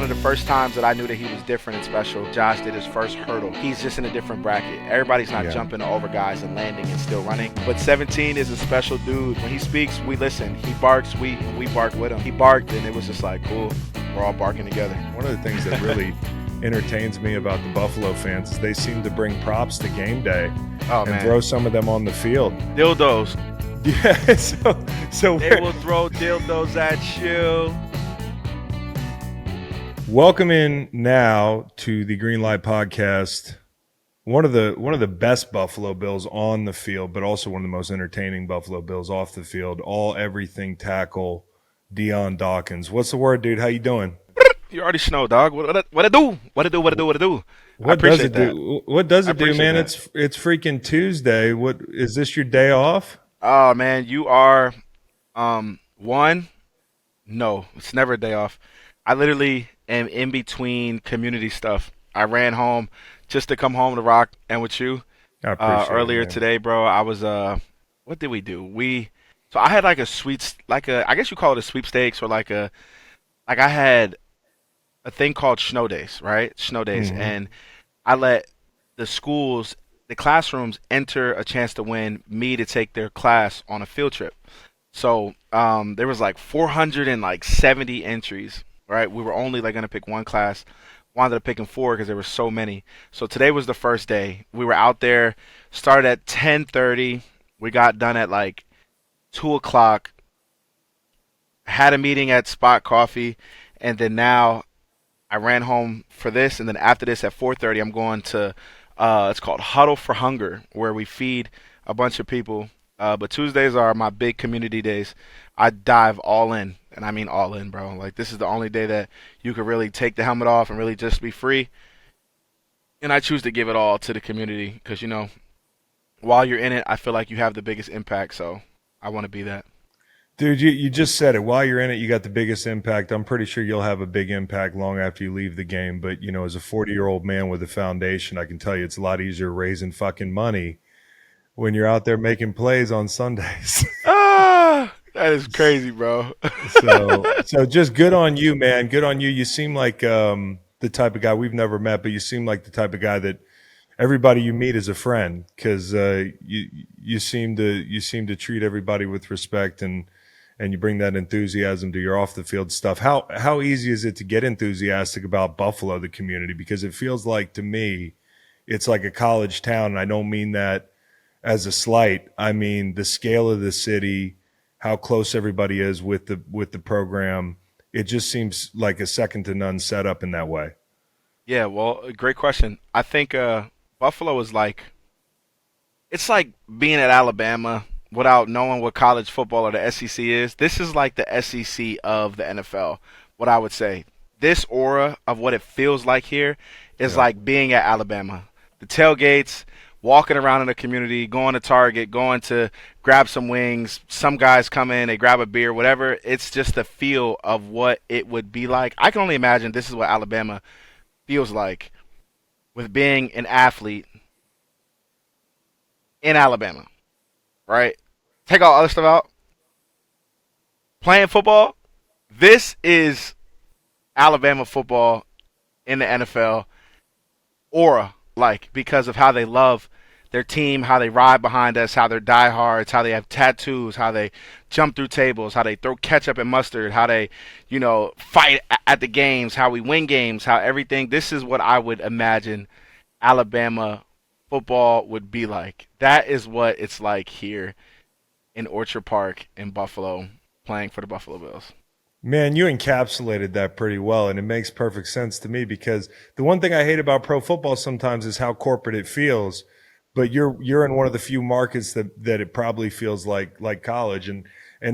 one of the first times that I knew that he was different and special. Josh did his first hurdle. He's just in a different bracket. Everybody's not jumping over guys and landing and still running. But 17 is a special dude. When he speaks, we listen. He barks, we bark with him. He barked, and it was just like, cool. We're all barking together. One of the things that really entertains me about the Buffalo fans is they seem to bring props to game day and throw some of them on the field. Dildos. Yeah, so they will throw dildos at you. Welcome in now to the Green Light Podcast. One of the best Buffalo Bills on the field, but also one of the most entertaining Buffalo Bills off the field. All everything tackle, Dion Dawkins. What's the word, dude? How you doing? You already know, dog. What it do? What it do? What does it do? What does it do, man? It's freaking Tuesday. What is this? Your day off? Oh man, you are one. No, it's never a day off. I literally am in between community stuff. I ran home just to come home to rock and with you earlier today, bro. I was what did we do? So I had like a I guess you call it a sweepstakes or I had a thing called Snow Days, right? Snow Days, and I let the classrooms enter a chance to win me to take their class on a field trip. So there was like 470 entries, right? We were only going to pick one class. Wanted up picking four because there were so many. So today was the first day. We were out there, started at 10:30. We got done at like 2 o'clock. Had a meeting at Spot Coffee, and then now I ran home for this, and then after this at 4:30, I'm going to it's called Huddle for Hunger, where we feed a bunch of people. But Tuesdays are my big community days. I dive all in, and I mean all in, bro. Like, this is the only day that you could really take the helmet off and really just be free. And I choose to give it all to the community because, while you're in it, I feel like you have the biggest impact. So I want to be that. Dude, you just said it. While you're in it, you got the biggest impact. I'm pretty sure you'll have a big impact long after you leave the game. But, as a 40-year-old man with a foundation, I can tell you it's a lot easier raising fucking money when you're out there making plays on Sundays. That is crazy, bro. so just good on you, man. Good on you. You seem like the type of guy we've never met, but you seem like the type of guy that everybody you meet is a friend because you seem to treat everybody with respect and you bring that enthusiasm to your off the field stuff. How easy is it to get enthusiastic about Buffalo, the community? Because it feels like to me, it's like a college town. And I don't mean that as a slight. I mean the scale of the city, how close everybody is with the program. It just seems like a second to none setup in that way. Yeah, well, great question. I think Buffalo is it's like being at Alabama without knowing what college football or the SEC is. This is like the SEC of the NFL, what I would say. This aura of what it feels like here is like being at Alabama. The tailgates, walking around in the community, going to Target, going to grab some wings. Some guys come in, they grab a beer, whatever. It's just the feel of what it would be like. I can only imagine this is what Alabama feels like with being an athlete in Alabama, right? Take all other stuff out. Playing football, this is Alabama football in the NFL aura, because of how they love their team, how they ride behind us, how they're diehards, how they have tattoos, how they jump through tables, how they throw ketchup and mustard, how they, fight at the games, how we win games, how everything. This is what I would imagine Alabama football would be like. That is what it's like here in Orchard Park in Buffalo, playing for the Buffalo Bills. Man, you encapsulated that pretty well, and it makes perfect sense to me because the one thing I hate about pro football sometimes is how corporate it feels. But you're in one of the few markets that it probably feels like college. And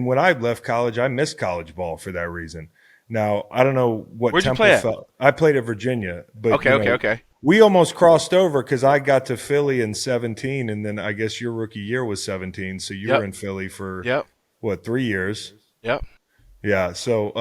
when I left college, I missed college ball for that reason. Now, I don't know what Where'd Temple you play at? felt. I played at Virginia. But Okay. We almost crossed over because I got to Philly in 17, and then I guess your rookie year was 17, so you were in Philly for, 3 years? Yep. Yeah, so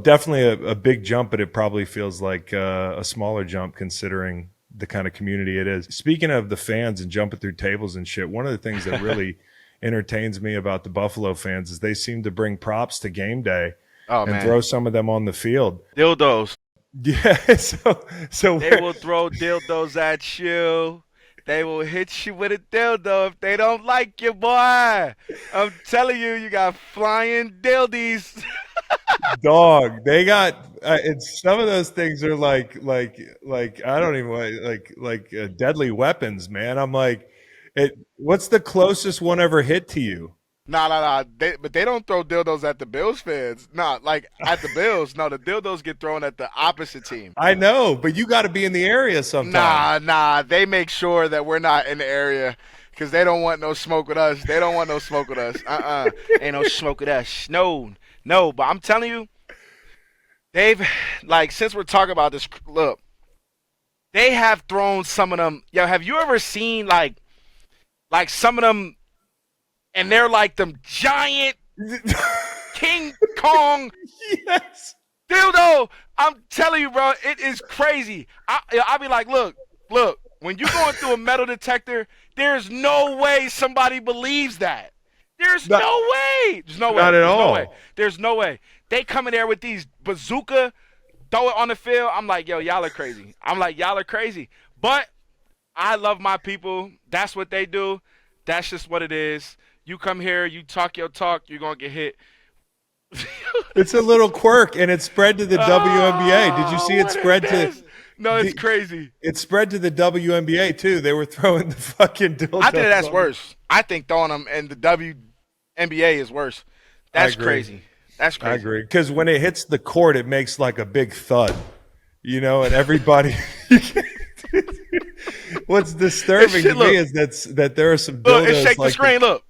definitely a big jump, but it probably feels like a smaller jump considering the kind of community it is. Speaking of the fans and jumping through tables and shit, one of the things that really entertains me about the Buffalo fans is they seem to bring props to game day and throw some of them on the field. Dildos. Yeah. So They we're will throw dildos at you. They will hit you with a dildo if they don't like you, boy. I'm telling you, you got flying dildies. dog. They got it's some of those things are like I don't even like deadly weapons, man. I'm like, it. What's the closest one ever hit to you? Nah, nah, nah. But they don't throw dildos at the Bills fans. Nah, like at the Bills. No, the dildos get thrown at the opposite team. I know, but you got to be in the area sometimes. Nah, nah. They make sure that we're not in the area because they don't want no smoke with us. They don't want no smoke with us. Ain't no smoke with us. No, no. But I'm telling you, they've like since we're talking about this. Look, they have thrown some of them. Yo, have you ever seen like some of them, and they're like them giant King Kong Yes. dildo? I'm telling you, bro, it is crazy. I'll be like, look. When you're going through a metal detector, there's no way somebody believes that. There's Not, no way. There's no not way. at There's no way. all. There's no way. They come in there with these bazooka, throw it on the field. I'm like, yo, y'all are crazy. I'm like, y'all are crazy. But I love my people. That's what they do. That's just what it is. You come here, you talk your talk, you're gonna get hit. It's a little quirk, and it spread to the WNBA. Did you see Oh, it what is spread to this? No, it's the? crazy. It spread to the WNBA too. They were throwing the fucking I think dildos that's on. worse. I think throwing them in the WNBA is worse. I That's agree. crazy. That's I crazy. agree. Because when it hits the court, it makes like a big thud, and everybody. What's This disturbing to shit, me look, is that there are some look, it dildos shake the like the. screen. Look,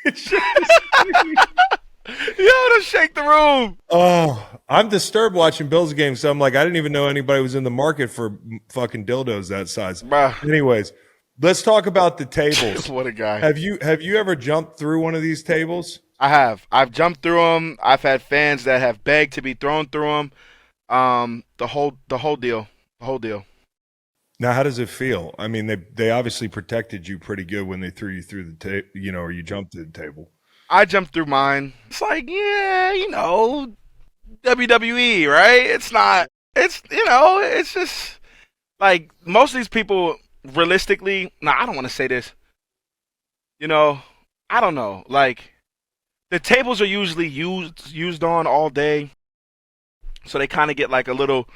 It shook the screen. yo, to shake the room. Oh, I'm disturbed watching Bills games. So I'm like, I didn't even know anybody was in the market for fucking dildos that size. Bruh, Anyways, let's talk about the tables. what a guy. Have you ever jumped through one of these tables? I have. I've jumped through them. I've had fans that have begged to be thrown through them. The whole deal. The whole deal. Now, how does it feel? I mean, they obviously protected you pretty good when they threw you through the table, or you jumped through the table. I jumped through mine. It's like, yeah, WWE, right? It's not. It's it's just like most of these people. Realistically, nah, I don't want to say this. You know, I don't know. Like the tables are usually used on all day, so they kind of get like a little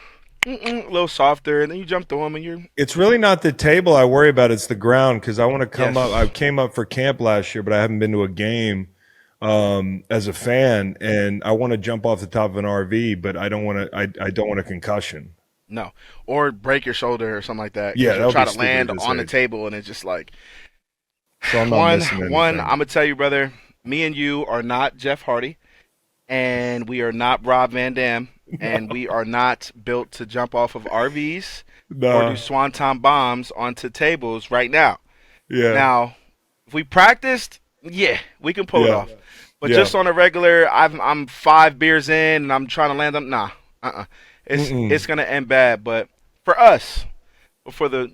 softer, and then you jump through them, and you're It's really not the table I worry about. It's the ground because I want to come up. I yes. came up for camp last year, but I haven't been to a game as a fan, and I want to jump off the top of an RV, but I don't want to. I don't want a concussion. No, or break your shoulder or something like that Yeah, because that you'll would try be to stupid land at this on the age. table, and it's just like So I'm not one missing one. I'm anything. gonna tell you, brother. Me and you are not Jeff Hardy, and we are not Rob Van Dam, and we are not built to jump off of RVs or do Nah, swanton bombs onto tables right now. yeah, Now, if we practiced, yeah, we can pull it yeah, off. But yeah. just on a regular, I'm 5 beers in and I'm trying to land them. Nah, it's Mm-mm. gonna end bad. But for us, for the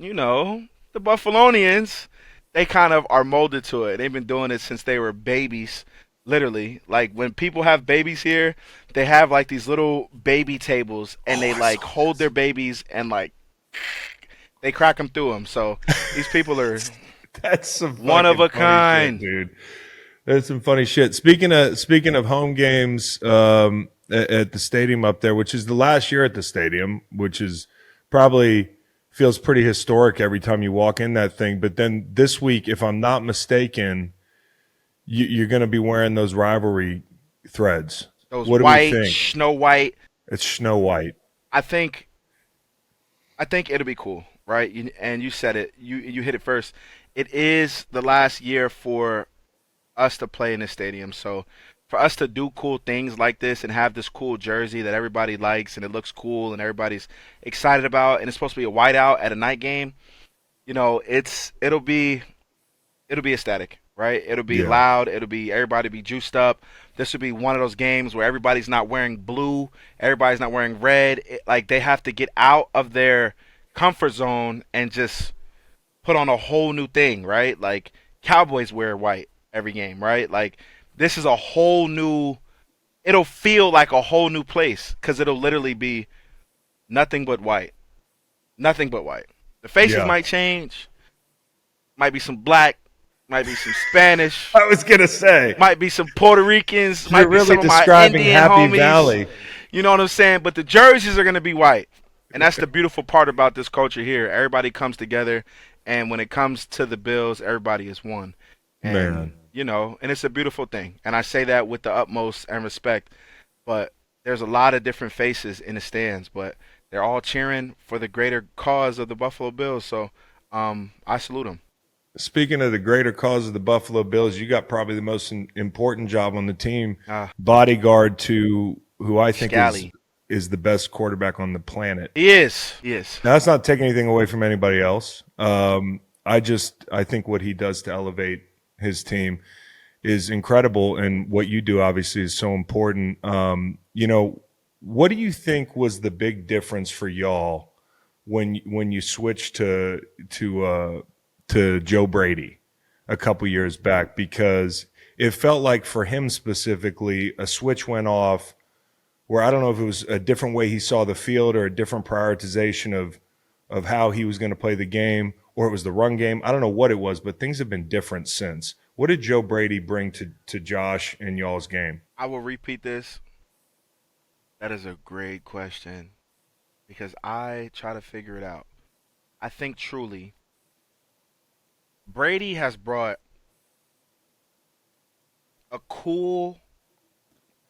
Buffalonians, they kind of are molded to it. They've been doing it since they were babies. Literally, like when people have babies here, they have like these little baby tables, and Oh, they I like saw hold their this. babies and like they crack them through them. So these people are That's some one of fucking a funny shit, kind. dude. That's some funny shit. Speaking of home games at the stadium up there, which is the last year at the stadium, which is probably feels pretty historic every time you walk in that thing. But then this week, if I'm not mistaken, you're going to be wearing those rivalry threads. Those What do we white, think? Snow White. It's Snow White. I think I think it'll be cool, right? And you said it. You hit it first. It is the last year for us to play in this stadium. So for us to do cool things like this and have this cool jersey that everybody likes and it looks cool and everybody's excited about, and it's supposed to be a whiteout at a night game, it'll be ecstatic, right? It'll be Yeah. loud. It'll be everybody be juiced up. This will be one of those games where everybody's not wearing blue, everybody's not wearing red. Like they have to get out of their comfort zone and just put on a whole new thing, right? Like Cowboys wear white every game, right? Like this is a whole new. It'll feel like a whole new place because it'll literally be Nothing but white. Nothing but white. The faces Yeah. might change. Might be some black. Might be some Spanish. I was gonna say Might be some Puerto Ricans. you're Might be really some of my describing Indian Happy homies. Valley. You know what I'm saying? But the jerseys are gonna be white, and that's the beautiful part about this culture here. Everybody comes together, and when it comes to the Bills, everybody is one. And Man. and it's a beautiful thing. And I say that with the utmost and respect. But there's a lot of different faces in the stands, but they're all cheering for the greater cause of the Buffalo Bills. So I salute them. Speaking of the greater cause of the Buffalo Bills, you got probably the most important job on the team, Uh, bodyguard to who I think Scally. is the best quarterback on the planet. He is. He is. Now, that's not taking anything away from anybody else. I think what he does to elevate his team is incredible, and what you do obviously is so important. What do you think was the big difference for y'all when you switched to Joe Brady a couple years back? Because it felt like for him specifically, a switch went off where I don't know if it was a different way he saw the field or a different prioritization of how he was going to play the game, or it was the run game. I don't know what it was, but things have been different since. What did Joe Brady bring to Josh and y'all's game? I will repeat this. That is a great question because I try to figure it out. I think truly Brady has brought a cool,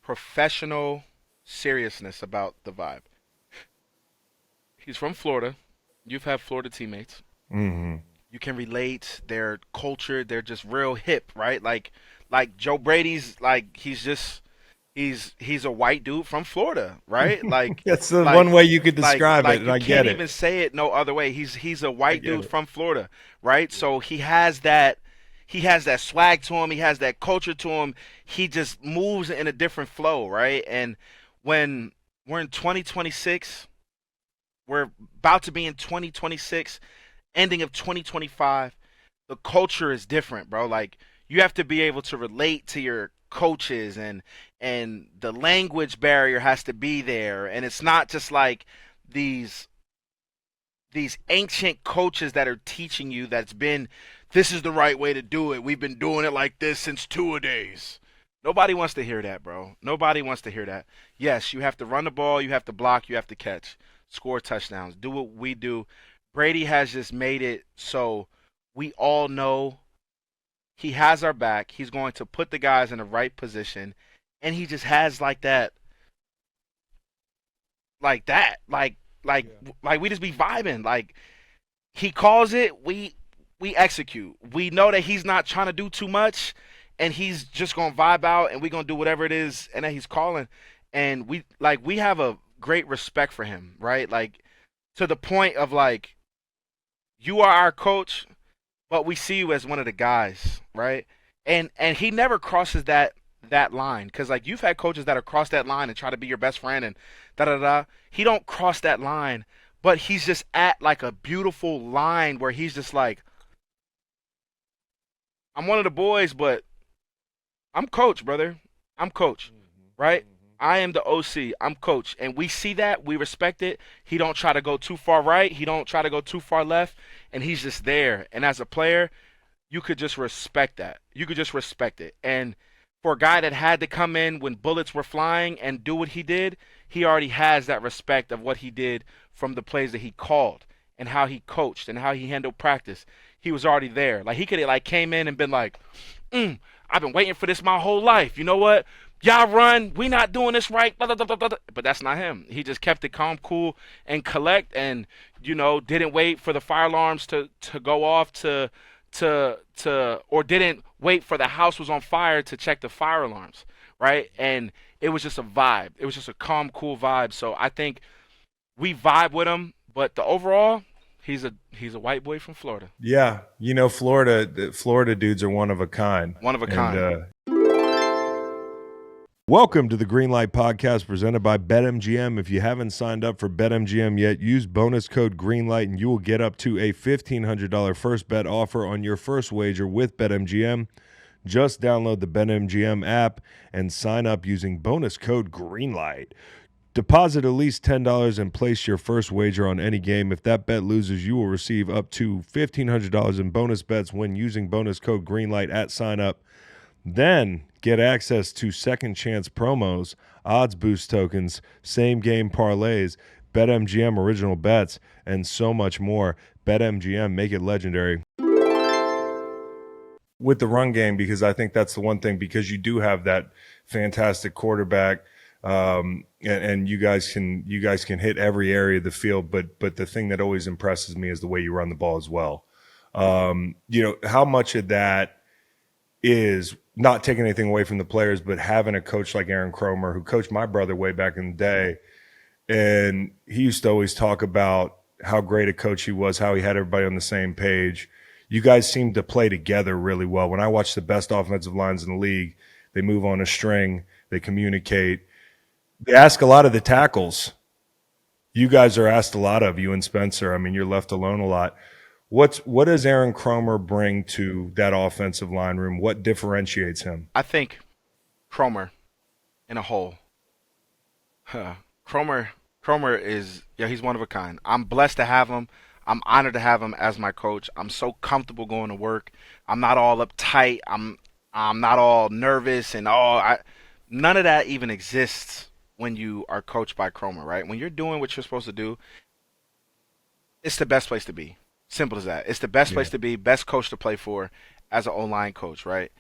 professional seriousness about the vibe. He's from Florida. You've had Florida teammates. Mm-hmm. You can relate their culture. They're just real hip, right? Like Joe Brady's like he's a white dude from Florida, right? Like That's the like one way you could describe it, and you I can't get even it. say it no other way. He's a I white get dude it. from Florida, right? So he has that swag to him, he has that culture to him. He just moves in a different flow, right? And when we're in 2026, we're about to be in 2026, ending of 2025, the culture is different, bro. Like you have to be able to relate to your coaches and the language barrier has to be there, and it's not just like these these ancient coaches that are teaching you that's been this is the right way to do it. We've been doing it like this since two-a-days. Nobody wants to hear that, bro. Nobody wants to hear that. Yes, you have to run the ball, you have to block, you have to catch, score touchdowns, do what we do. Brady has just made it so we all know he has our back. He's going to put the guys in the right position, and he just has like that, like like we just be vibing. Like he calls it, we execute. We know that he's not trying to do too much, and he's just gonna vibe out, and we gonna do whatever it is, and that he's calling. And we have a great respect for him, right? Like to the point of like you are our coach, but we see you as one of the guys, right? And he never crosses that line because like you've had coaches that have crossed that line and try to be your best friend and da da da. He don't cross that line, but he's just at like a beautiful line where he's just like, I'm one of the boys, but I'm coach, brother. I'm coach, right? I am the OC. I'm coach, and we see that. We respect it. He don't try to go too far right. He don't try to go too far left, and he's just there. And as a player, you could just respect that. You could just respect it. And for a guy that had to come in when bullets were flying and do what he did, he already has that respect of what he did from the plays that he called and how he coached and how he handled practice. He was already there. Like he could have like came in and been like, I've been waiting for this my whole life. You know what? Y'all run. We not doing this right. Blah, blah, blah, blah, blah. But that's not him. He just kept it calm, cool, and collect, and didn't wait for the fire alarms to go off or didn't wait for the house was on fire to check the fire alarms, right? And it was just a vibe. It was just a calm, cool vibe. So I think we vibe with him, but the overall, he's a white boy from Florida. Yeah, Florida. The Florida dudes are one of a kind. One of a And, kind. welcome to the Green Light Podcast presented by BetMGM. If you haven't signed up for BetMGM yet, use bonus code GREENLIGHT and you will get up to a $1,500 first bet offer on your first wager with BetMGM. Just download the BetMGM app and sign up using bonus code GREENLIGHT. Deposit at least $10 and place your first wager on any game. If that bet loses, you will receive up to $1,500 in bonus bets when using bonus code GREENLIGHT at sign up. Then get access to second chance promos, odds boost tokens, same game parlays, BetMGM original bets, and so much more. BetMGM, make it legendary. With the run game, because I think that's the one thing, because you do have that fantastic quarterback, and you guys can hit every area of the field. But the thing that always impresses me is the way you run the ball as well. How much of that is not taking anything away from the players, but having a coach like Aaron Kromer, who coached my brother way back in the day, and he used to always talk about how great a coach he was, how he had everybody on the same page. You guys seem to play together really well. When I watch the best offensive lines in the league, they move on a string, they communicate. They ask a lot of the tackles. You guys are asked a lot of, you and Spencer. I mean, you're left alone a lot. What does Aaron Kromer bring to that offensive line room? What differentiates him? I think Kromer in a whole. Kromer is, he's one of a kind. I'm blessed to have him. I'm honored to have him as my coach. I'm so comfortable going to work. I'm not all uptight. I'm not all nervous and none of that even exists when you are coached by Kromer, right? When you're doing what you're supposed to do, it's the best place to be. Simple as that. It's the best place to be, best coach to play for as an O-line coach, right?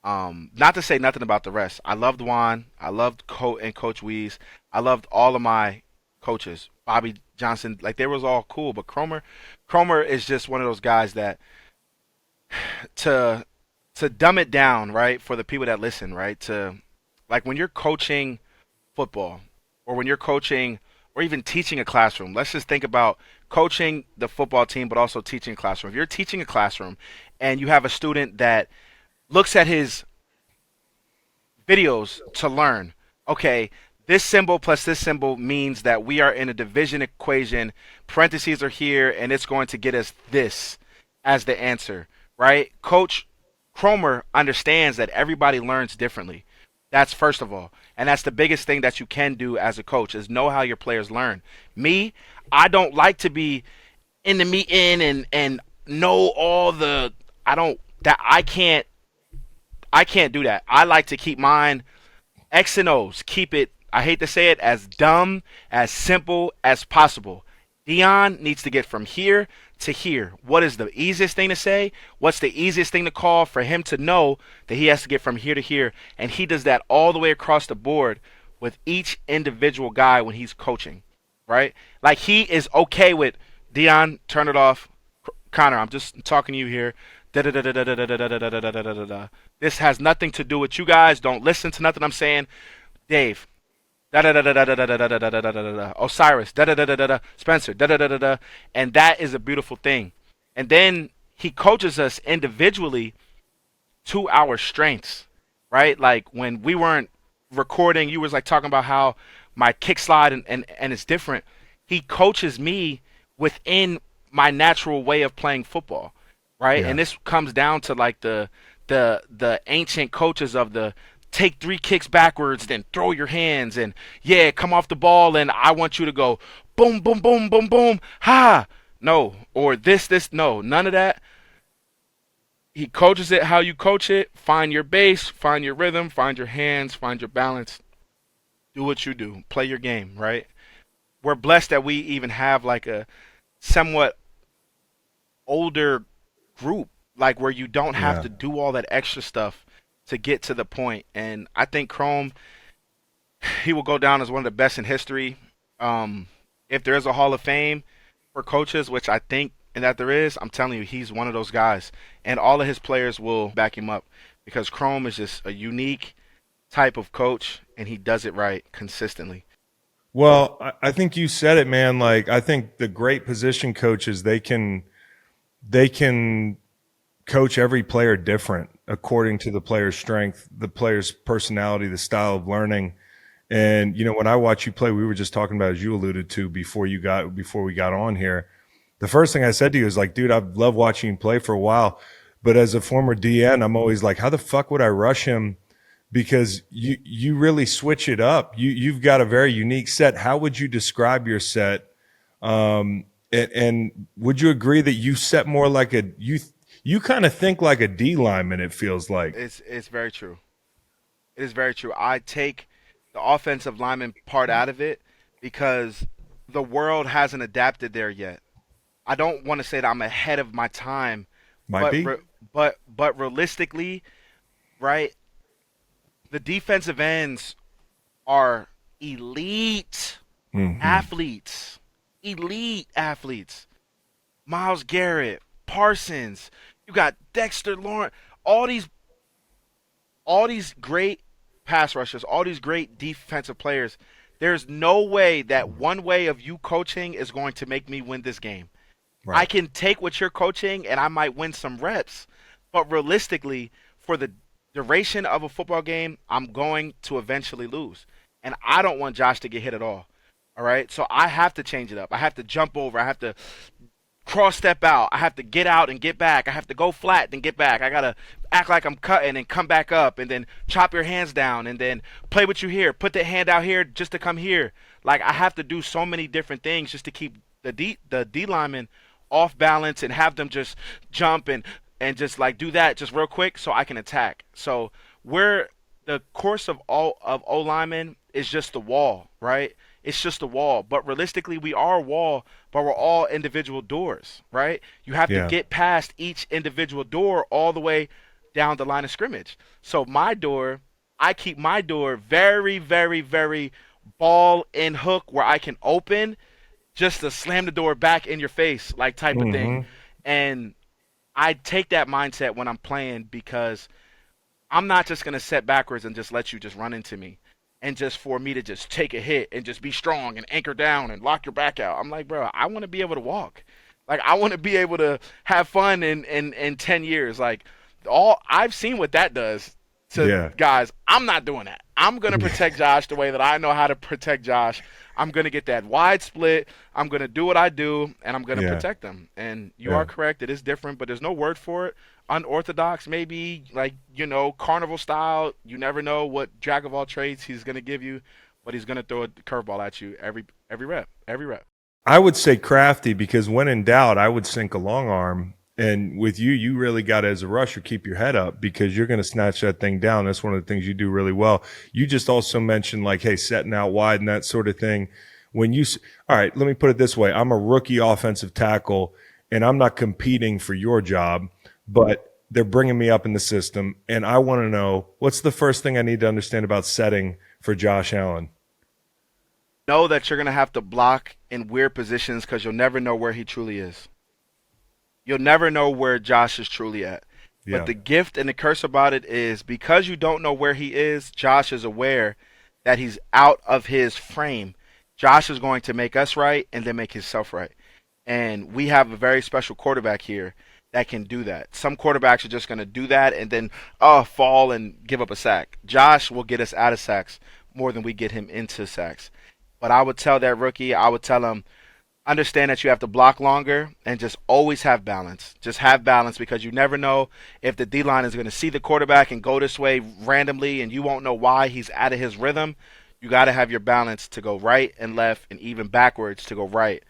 Not to say nothing about the rest. I loved Juan. I loved Coach Wees. I loved all of my coaches. Bobby Johnson, like they was all cool, but Kromer is just one of those guys that to dumb it down, right, for the people that listen, right, to like when you're coaching football or when you're coaching or even teaching a classroom. Let's just think about coaching the football team but also teaching a classroom. If you're teaching a classroom and you have a student that looks at his videos to learn, okay, this symbol plus this symbol means that we are in a division equation. Parentheses are here, and it's going to get us this as the answer, right? Coach Kromer understands that everybody learns differently. That's first of all. And that's the biggest thing that you can do as a coach is know how your players learn. Me, I don't like to be in the meeting and know all the I can't do that. I like to keep mine X and O's. Keep it, I hate to say it, as dumb, as simple as possible. Dion needs to get from here to here. What is the easiest thing to say? What's the easiest thing to call for him to know that he has to get from here to here? And he does that all the way across the board with each individual guy when he's coaching, right? Like he is okay with Dion, turn it off. Connor, I'm just talking to you here. This has nothing to do with you guys. Don't listen to nothing I'm saying. Dave, Osiris, Spencer, and that is a beautiful thing. And then he coaches us individually to our strengths, right? Like when we weren't recording, you was like talking about how my kick slide and it's different. He coaches me within my natural way of playing football, right? Yeah. And this comes down to like the ancient coaches of the take 3 kicks backwards, then throw your hands, and come off the ball, and I want you to go boom, boom, boom, boom, boom, ha, no, or this, no, none of that. He coaches it how you coach it. Find your base, find your rhythm, find your hands, find your balance. Do what you do. Play your game, right? We're blessed that we even have like a somewhat older group, like where you don't have to do all that extra stuff to get to the point. And I think Chrome, he will go down as one of the best in history. If there is a Hall of Fame for coaches, which I think and that there is, I'm telling you, he's one of those guys. And all of his players will back him up because Chrome is just a unique type of coach, and he does it right consistently. Well, I think you said it, man. Like, I think the great position coaches, they can coach every player different according to the player's strength, the player's personality, the style of learning. And, you know, when I watch you play, we were just talking about, as you alluded to before we got on here, the first thing I said to you is like, dude, I've loved watching you play for a while. But as a former DN, I'm always like, how the fuck would I rush him? because you really switch it up. You've got a very unique set. How would you describe your set? And would you agree that you set more like you kind of think like a D lineman? It feels like. It's very true. It is very true. I take the offensive lineman part out of it because the world hasn't adapted there yet. I don't want to say that I'm ahead of my time, Might but be. but realistically, right? The defensive ends are elite Hmm. athletes. Elite athletes. Miles Garrett, Parsons, you got Dexter Lawrence, all these all these great pass rushers, all these great defensive players. There's no way that one way of you coaching is going to make me win this game. I Right. can take what you're coaching and I might win some reps, but realistically, for the duration of a football game, I'm going to eventually lose. And I don't want Josh to get hit at all. All right. So I have to change it up. I have to jump over. I have to cross step out. I have to get out and get back. I have to go flat and get back. I gotta act like I'm cutting and come back up and then chop your hands down and then play with you here. Put the hand out here just to come here. Like I have to do so many different things just to keep the D linemen off balance and have them just jump and just like do that just real quick so I can attack. So we're the course of all of O linemen is just the wall, right? It's just a wall. But realistically, we are a wall, but we're all individual doors, right? You have to Yeah. get past each individual door all the way down the line of scrimmage. So my door, I keep my door very, very, very ball and hook where I can open just to slam the door back in your face, like type of thing. Hmm. And I take that mindset when I'm playing because I'm not just gonna set backwards and just let you just run into me, and just for me to just take a hit and just be strong and anchor down and lock your back out. I'm like, bro, I want to be able to walk. Like I want to be able to have fun in 10 years. Like all I've seen what that does to Yeah. guys. I'm not doing that. I'm gonna protect Josh the way that I know how to protect Josh. I'm gonna get that wide split. I'm gonna do what I do, and I'm gonna Yeah. protect them. And you are Yeah. correct. It is different, but there's no word for it. Unorthodox, maybe like carnival style. You never know what jack of all trades he's gonna give you, but he's gonna throw a curveball at you every rep, every rep. I would say crafty because when in doubt, I would sink a long arm. And with you, you really got to, as a rusher, keep your head up because you're going to snatch that thing down. That's one of the things you do really well. You just also mentioned like, hey, setting out wide and that sort of thing. When you, all right, let me put it this way. I'm a rookie offensive tackle and I'm not competing for your job, but they're bringing me up in the system. And I want to know what's the first thing I need to understand about setting for Josh Allen? Know that you're gonna have to block in weird positions because you'll never know where he truly is. You'll never know where Josh is truly at. But Yeah. the gift and the curse about it is because you don't know where he is, Josh is aware that he's out of his frame. Josh is going to make us right and then make himself right. And we have a very special quarterback here that can do that. Some quarterbacks are just going to do that and then fall and give up a sack. Josh will get us out of sacks more than we get him into sacks. But I would tell that rookie, I would tell him, understand that you have to block longer and just always have balance. Just have balance because you never know if the D line is going to see the quarterback and go this way randomly and you won't know why he's out of his rhythm. You got to have your balance to go right and left and even backwards to go right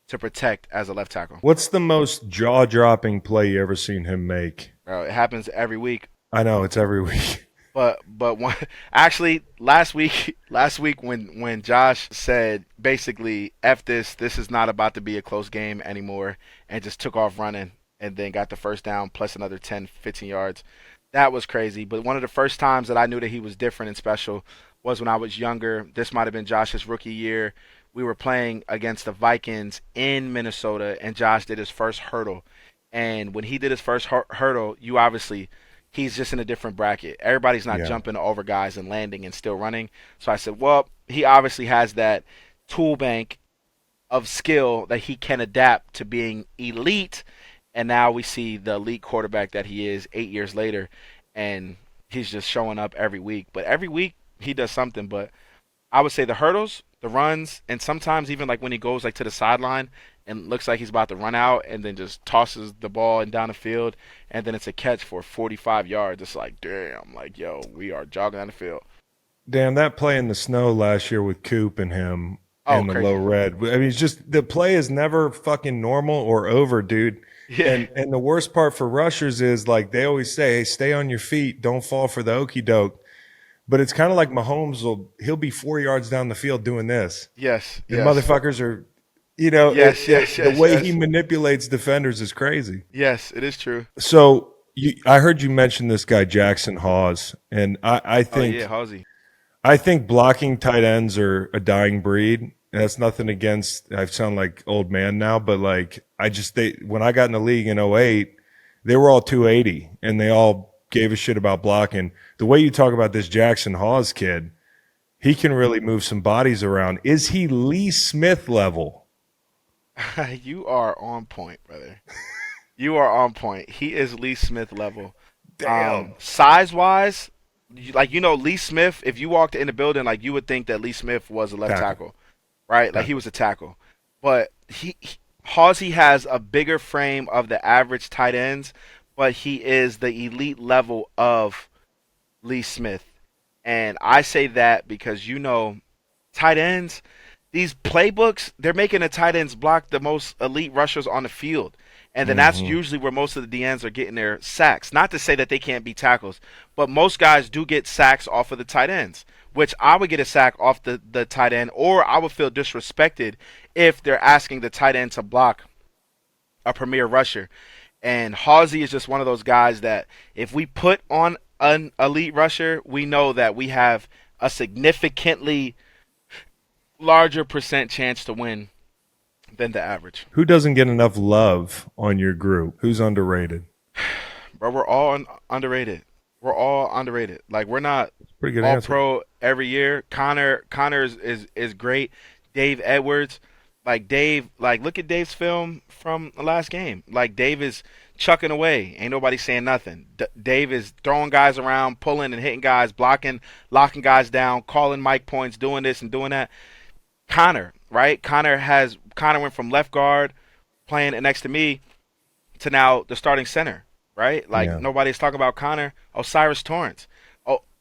to protect as a left tackle. What's the most jaw dropping play you ever seen him make? It happens every week. I know it's every week. But one, actually last week when Josh said basically F this is not about to be a close game anymore and just took off running and then got the first down plus another 10 15 yards. That was crazy, but one of the first times that I knew that he was different and special was when I was younger. This might have been Josh's rookie year. We were playing against the Vikings in Minnesota and Josh did his first hurdle. And when he did his first hurdle, you obviously he's just in a different bracket. Everybody's not Yeah. jumping over guys and landing and still running. So I said, well, he obviously has that tool bank of skill that he can adapt to being elite. And now we see the elite quarterback that he is 8 years later. And he's just showing up every week. But every week he does something. But I would say the hurdles, the runs, and sometimes even like when he goes like to the sideline and looks like he's about to run out, and then just tosses the ball and down the field, and then it's a catch for 45 yards. It's like, damn, like yo, we are jogging down the field. Damn, that play in the snow last year with Coop and him Oh, in the low crazy. red. I mean, it's just the play is never fucking normal or over, dude. Yeah. And the worst part for rushers is like they always say, hey, stay on your feet, don't fall for the okey doke. But it's kind of like Mahomes he'll be 4 yards down the field doing this. Yes. And Yes. motherfuckers are, Yes. Yes. the Yes. way he Yes. manipulates defenders is crazy. Yes. It is true. So I heard you mention this guy Jackson Hawes, and Oh yeah, Halsey. I think blocking tight ends are a dying breed. And that's nothing against. I sound like old man now, but like when I got in the league in '08, they were all 280, and they all gave a shit about blocking. The way you talk about this Jackson Hawes kid, he can really move some bodies around. Is he Lee Smith level? You are on point, brother. You are on point. He is Lee Smith level. Damn. Size wise, like Lee Smith. If you walked in the building, like you would think that Lee Smith was a left Tackle. tackle, right? Like he was a tackle. But Halsey has a bigger frame of the average tight ends, but he is the elite level of Lee Smith. And I say that because tight ends, these playbooks, they're making the tight ends block the most elite rushers on the field. And then that's Mm-hmm. usually where most of the DNs are getting their sacks. Not to say that they can't be tackles, but most guys do get sacks off of the tight ends, which I would get a sack off the tight end, or I would feel disrespected if they're asking the tight end to block a premier rusher. And Halsey is just one of those guys that if we put on an elite rusher, we know that we have a significantly larger percent chance to win than the average. Who doesn't get enough love on your group? Who's underrated? Bro, we're all underrated. We're all underrated. Like we're not Pretty good all answer. pro every year. Connor is great. Dave Edwards, like Dave, like look at Dave's film from the last game. Like Dave is chucking away. Ain't nobody saying nothing. Dave is throwing guys around, pulling and hitting guys, blocking, locking guys down, calling mic points, doing this and doing that. Connor, right? Connor went from left guard playing next to me to now the starting center, right? Like Yeah. nobody's talking about Connor. Osiris Torrance.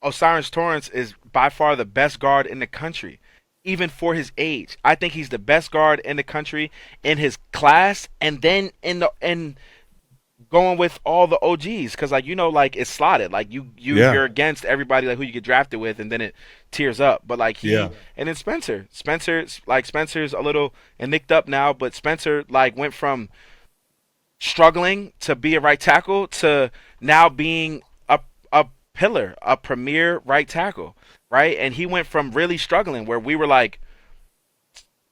Osiris Torrance is by far the best guard in the country, even for his age. I think he's the best guard in the country in his class, and then in going with all the OGs, because like it's slotted. Like Yeah. you're against everybody like who you get drafted with, and then it tears up. But like Yeah. and then Spencer's a little and nicked up now, but Spencer like went from struggling to be a right tackle to now being a pillar, a premier right tackle, right? And he went from really struggling where we were like,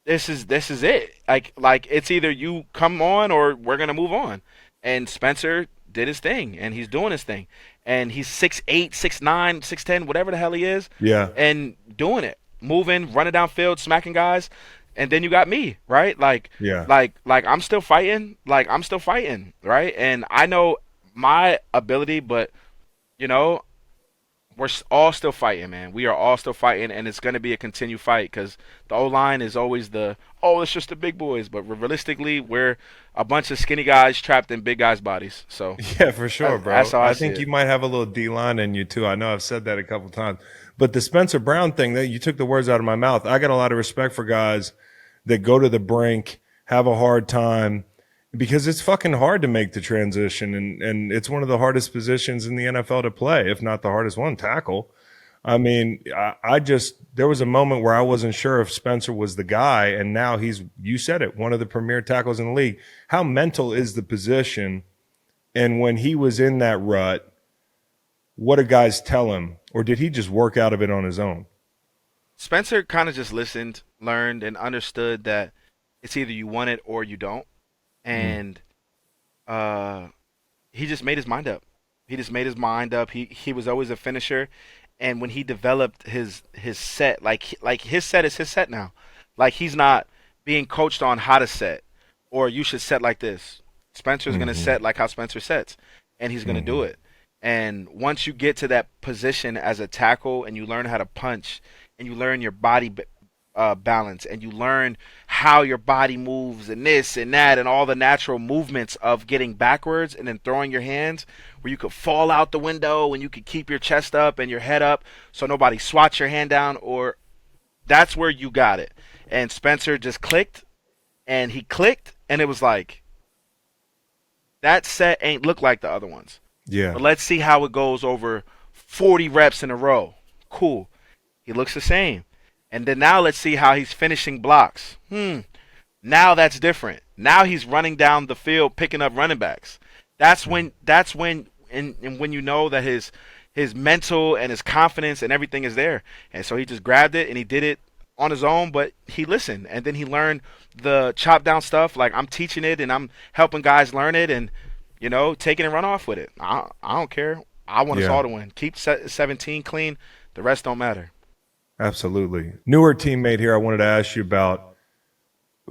this is it. Like it's either you come on or we're gonna move on. And Spencer did his thing, and he's doing his thing, and he's 6'8", 6'9", 6'10", whatever the hell he is, Yeah. and doing it, moving, running downfield, smacking guys. And then you got me, right? Yeah. Like I'm still fighting. Like I'm still fighting, right? And I know my ability, but you know, all still fighting, man. We are all still fighting, and it's gonna be a continued fight because the O line is always it's just the big boys, but realistically, we're a bunch of skinny guys trapped in big guys' bodies. So Yeah, for sure, bro. that's how I I see think it. you might have a little D line in you too. I know I've said that a couple times. But the Spencer Brown thing, that you took the words out of my mouth. I got a lot of respect for guys that go to the brink, have a hard time, because it's fucking hard to make the transition, and it's one of the hardest positions in the NFL to play, if not the hardest one, tackle. I mean, I just there was a moment where I wasn't sure if Spencer was the guy, and now you said it, one of the premier tackles in the league. How mental is the position? And when he was in that rut, what did guys tell him? Or did he just work out of it on his own? Spencer kind of just listened, learned, and understood that it's either you want it or you don't, Mm. and uh, he just made his mind up. He just made his mind up. He was always a finisher, and when he developed his set, like his set is his set now. Like he's not being coached on how to set, or you should set like this. Spencer's gonna Hmm. set like how Spencer sets, and he's gonna do Hmm. it. And once you get to that position as a tackle, and you learn how to punch, and you learn your body balance, and you learn how your body moves and this and that and all the natural movements of getting backwards and then throwing your hands, where you could fall out the window and you could keep your chest up and your head up so nobody swats your hand down. Or that's where you got it. And Spencer just clicked, and he clicked, and it was like that set ain't look like the other ones. Yeah. But let's see how it goes over 40 reps in a row. Cool. He looks the same. And then now let's see how he's finishing blocks. Now that's different. Now he's running down the field picking up running backs. And when you know that his mental and his confidence and everything is there. And so he just grabbed it and he did it on his own, but he listened, and then he learned the chop down stuff. Like, I'm teaching it and I'm helping guys learn it, and take it and run off with it. I don't care. I want us Yeah. all to win. Keep 17 clean. The rest don't matter. Absolutely. Newer teammate here. I wanted to ask you about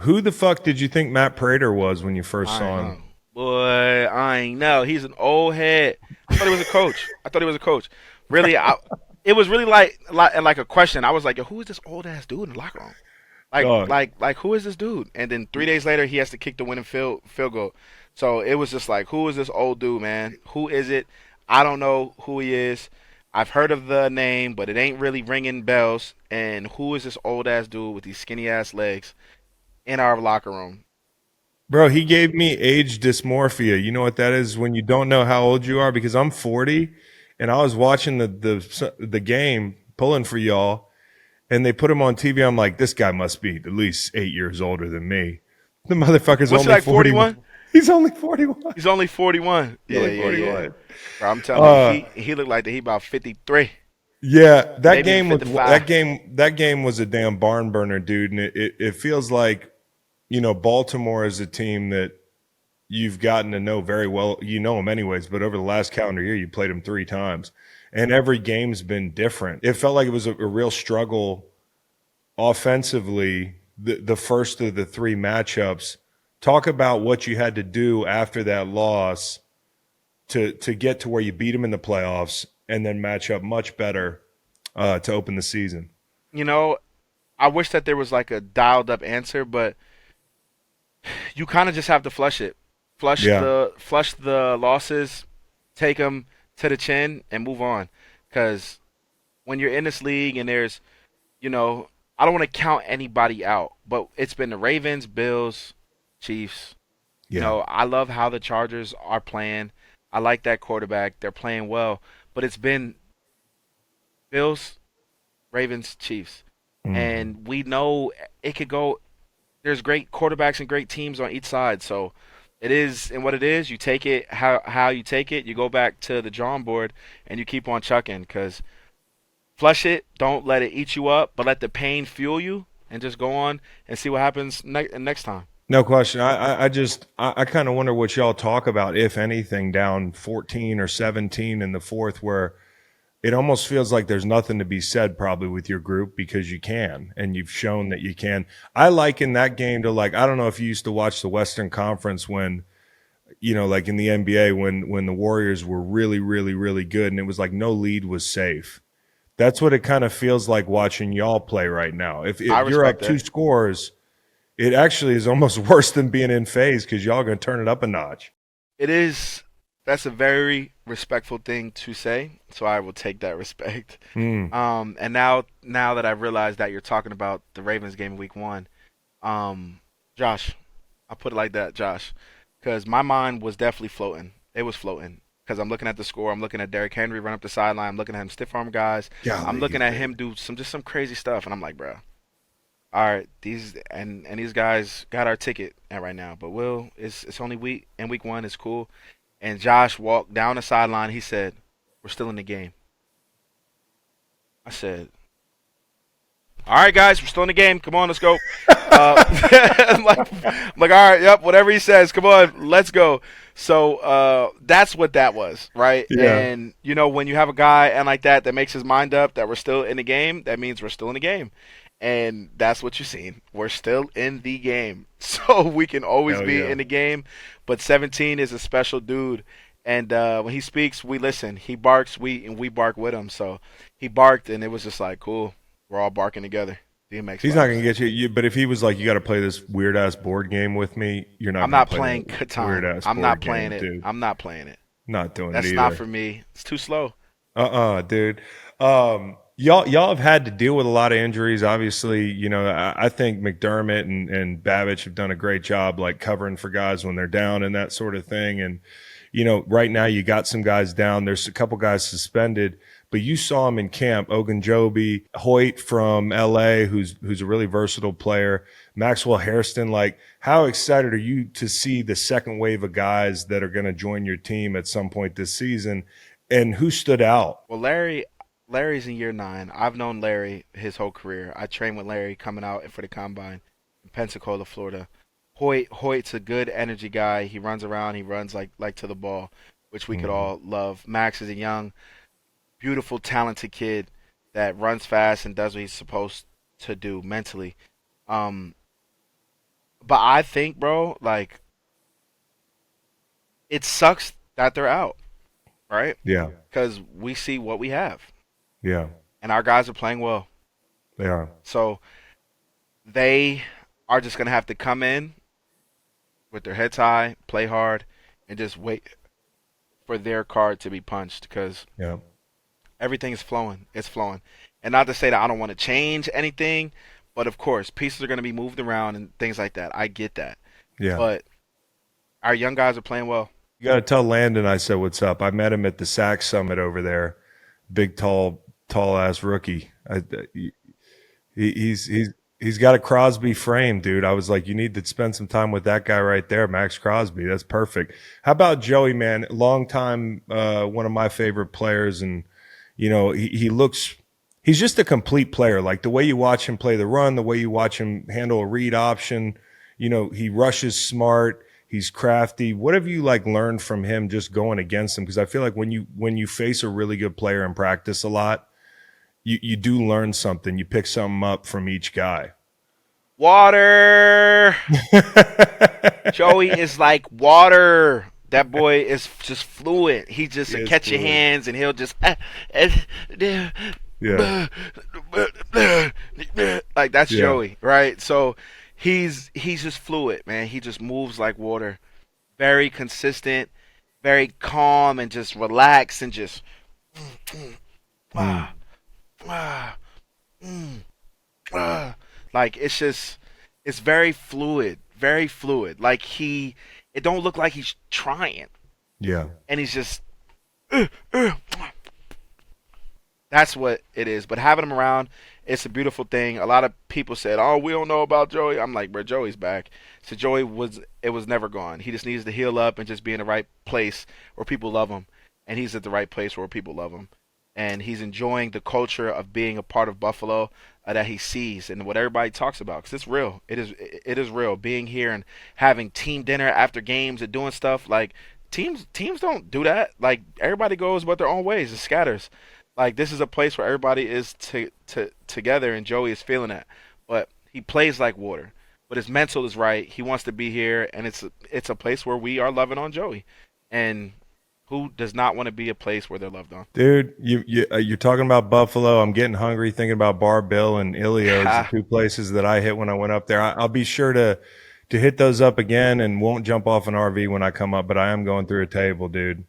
who the fuck did you think Matt Prater was when you first I saw ain't him? know. Boy, I ain't know. He's an old head. I thought he was a coach. I thought he was a coach. Really, it was really like a question. I was like, yo, who is this old ass dude in the locker room? Like, Dog. like, who is this dude? And then 3 days later, he has to kick the winning field goal. So it was just like, who is this old dude, man? Who is it? I don't know who he is. I've heard of the name, but it ain't really ringing bells. And who is this old ass dude with these skinny ass legs in our locker room? Bro, he gave me age dysmorphia. You know what that is when you don't know how old you are? Because I'm 40, and I was watching the game, pulling for y'all, and they put him on TV. I'm like, this guy must be at least 8 years older than me. The motherfucker's What's he only like, 41. 41? He's only 41. He's only 41. He's Yeah, only yeah, yeah. 41. Bro, I'm telling you, Uh, he looked like he about 53, yeah, that maybe even game was 55. that game was a damn barn burner, dude. And it feels like Baltimore is a team that you've gotten to know very well. You know them anyways, but over the last calendar year, you played them 3 times, and every game's been different. It felt like it was a real struggle offensively. The first of the 3 matchups. Talk about what you had to do after that loss to get to where you beat them in the playoffs and then match up much better to open the season. You know, I wish that there was like a dialed up answer, but you kind of just have to flush it. Yeah, Flush the losses, take them to the chin, and move on. Because when you're in this league and there's, you know, I don't want to count anybody out, but it's been the Ravens, Bills, Chiefs. yeah, I love how the Chargers are playing. I like that quarterback. They're playing well, but it's been Bills, Ravens, Chiefs, hmm, and we know it could go. There's great quarterbacks and great teams on each side, so it is, and what it is, you take it how you take it. You go back to the drawing board and you keep on chucking, because flush it. Don't let it eat you up, but let the pain fuel you, and just go on and see what happens next time. no question. I kind of wonder what y'all talk about, if anything, down 14 or 17 in the fourth, where it almost feels like there's nothing to be said probably with your group because you can, and you've shown that you can. I liken that game to, like, I don't know if you used to watch the Western Conference when, like in the NBA, when the Warriors were really, really, really good, and it was like no lead was safe. That's what it kind of feels like watching y'all play right now. If I you're respect up two that. scores, it actually is almost worse than being in phase because y'all are going to turn it up a notch. It is. That's a very respectful thing to say, so I will take that respect. Mm, And now that I've realized that you're talking about the Ravens game week one, um, Josh, I'll put it like that, Josh, because my mind was definitely floating. It was floating because I'm looking at the score. I'm looking at Derrick Henry run up the sideline. I'm looking at him stiff arm guys. I'm golly, looking he's at big. him do some crazy stuff, and I'm like, bro, all right, these guys got our ticket at right now. But Will, it's only week one. It's cool. And Josh walked down the sideline. He said, "We're still in the game." I said, "All right, guys, we're still in the game. Come on, let's go." I'm like, all right, yep, whatever he says. Come on, let's go. So that's what that was, right? Yeah. And when you have a guy and like that makes his mind up that we're still in the game, that means we're still in the game. And that's what you're seeing. We're still in the game. So we can always Hell be yeah. in the game. But 17 is a special dude. And when he speaks, we listen. He barks, we bark with him. So he barked, and it was just like, cool. We're all barking together. DMX He's not gonna vibes. get you. But if he was like, you got to play this weird ass board game with me, you're not I'm gonna not play playing that weird Catan. ass I'm not board playing game, it. dude. I'm not playing it. Not doing it That's not either. for me. It's too slow. Dude. Y'all have had to deal with a lot of injuries. Obviously, I think McDermott and Babbage have done a great job, like covering for guys when they're down and that sort of thing. And right now you got some guys down. There's a couple guys suspended, but you saw him in camp. Ogunjobi, Hoyt from LA, who's a really versatile player. Maxwell Hairston. Like, how excited are you to see the second wave of guys that are going to join your team at some point this season? And who stood out? Well, Larry's in year 9. I've known Larry his whole career. I trained with Larry coming out for the combine in Pensacola, Florida. Hoyt's a good energy guy. He runs around. He runs like to the ball, which we could Mhm. all love. Max is a young, beautiful, talented kid that runs fast and does what he's supposed to do mentally. Um, but I think, bro, like it sucks that they're out, right? Yeah, Because we see what we have, yeah, and our guys are playing well. they are. So they are just gonna have to come in with their heads high, play hard, and just wait for their card to be punched because Yeah, everything is flowing. It's flowing. And not to say that I don't want to change anything, but of course, pieces are going to be moved around and things like that. I get that. yeah. But our young guys are playing well. You got to tell Landon I said what's up. I met him at the SAC summit over there. Big, tall ass rookie. He's got a Crosby frame, dude. I was like, you need to spend some time with that guy right there, Max Crosby. That's perfect. How about Joey, man? Long time, one of my favorite players, and he looks. He's just a complete player. Like the way you watch him play the run, the way you watch him handle a read option. He rushes smart. He's crafty. What have you like learned from him just going against him? Because I feel like when you face a really good player in practice a lot, you do learn something. You pick something up from each guy. Water! Joey is like water. That boy is just fluid. He just He is catch your fluid. hands and he'll just Yeah, like that's yeah, Joey, right? So he's just fluid, man. He just moves like water. Very consistent, very calm and just relaxed and just mm, ah, ah, mm, like it's very fluid, very fluid. Like it don't look like he's trying, yeah. and he's just that's what it is. But having him around, it's a beautiful thing. A lot of people said, "Oh, we don't know about Joey." I'm like, bro, Joey's back. So Joey was never gone. He just needs to heal up and just be in the right place where people love him, and he's at the right place where people love him, and he's enjoying the culture of being a part of Buffalo that he sees and what everybody talks about because it's real. It is real. Being here and having team dinner after games and doing stuff like teams don't do that. Like everybody goes but their own ways. It scatters. Like this is a place where everybody is together, and Joey is feeling that. But he plays like water. But his mental is right. He wants to be here, and it's a place where we are loving on Joey. And who does not want to be a place where they're loved on? Dude, you're talking about Buffalo. I'm getting hungry thinking about Bar Bill and Ilio's, the Ha. two places that I hit when I went up there. I'll be sure to hit those up again and won't jump off an RV when I come up, but I am going through a table, dude.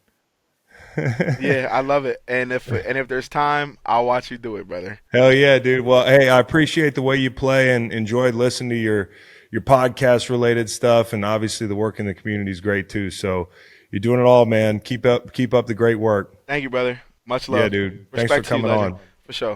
Yeah, I love it. And if there's time, I'll watch you do it, brother. Hell yeah, dude. Well, hey, I appreciate the way you play and enjoyed listening to your podcast related stuff, and obviously the work in the community is great too. So you're doing it all, man. Keep up the great work. Thank you, brother. Much Yeah, love. dude. Thanks for Respect to you, coming legend. on. For sure.